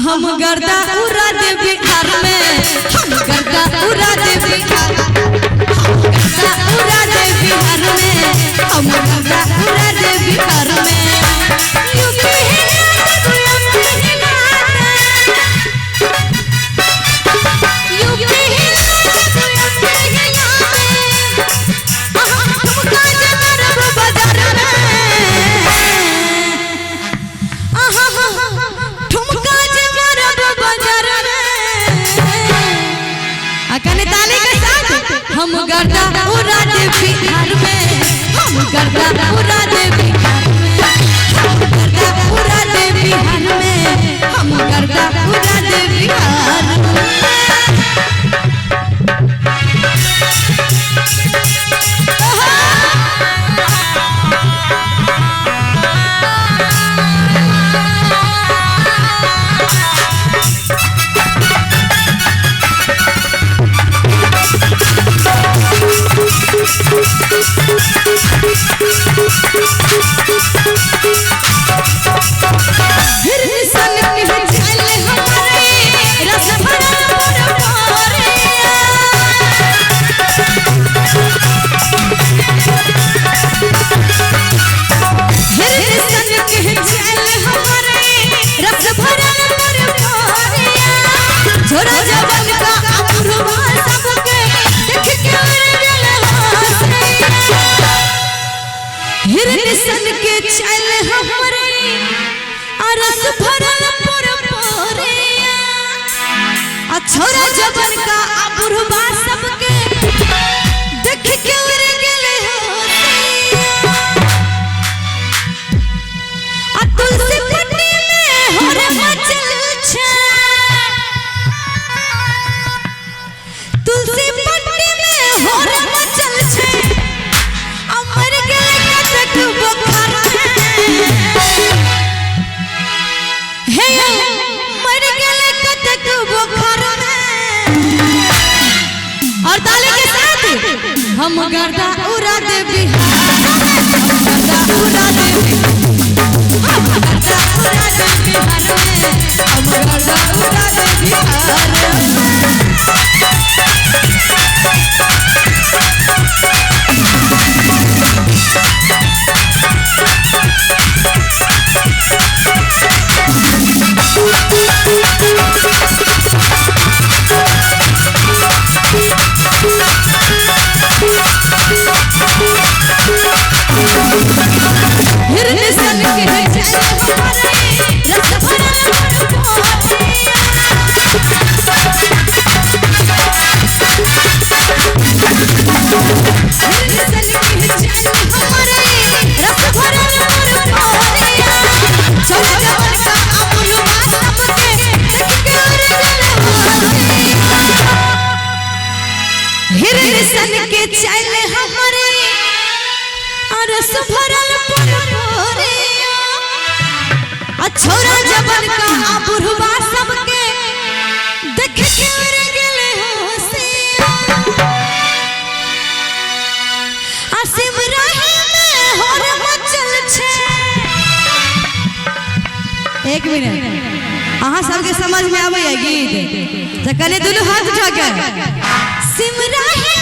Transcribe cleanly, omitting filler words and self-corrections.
हम गर्दा उड़ा दे बिहार में, हम गर्दा उड़ा दे बिहार, गर्दा उड़ा दे बिहार में, हम गर्दा उड़ा दे बिहार में। यूपी हम गर्दा उड़ा दे बिहार में, हम गर्दा उड़ा दे बिहार में, हम गर्दा उड़ा दे बिहार में, हम गर्दा उड़ा दे बिहार में। हिरनिसन के चल हमरे रस भरल पर पोरिया, छोरा जबन का बुढ़वा सबके देख के उड़ गेले होसिया। तुलसी पट्टी में हर मचल छे, तुलसी पट्टी में हर मचल छे, अमर गेले कतक बुखार हे मर गेले कतक बुखार और ताली के साथ हम गर्दा उड़ा दे बिहार, हम गर्दा उड़ा दे बिहार, हम गर्दा उड़ा दे बिहार में, हम गर्दा उड़ा दे बिहार में। हिरनिसन के चल हमरे रस भरल पर पोरिया, हिरनिसन के चल हमरे रस भरल पर पोरिया, छोरा जवान का बुढ़वा सबके देख के उड़ गेले होसिया। हिरनिसन के चल हमरे रस भरल पर पोरिया, छोरा जबन का बुढ़वा सबके देख के उड़ गेले होसिया। सिमराही में हर मचल छे। एक मिनट, अहाँ सबके समझ में आवे गीत तो कने दुनू हाथ उठा के सिमराही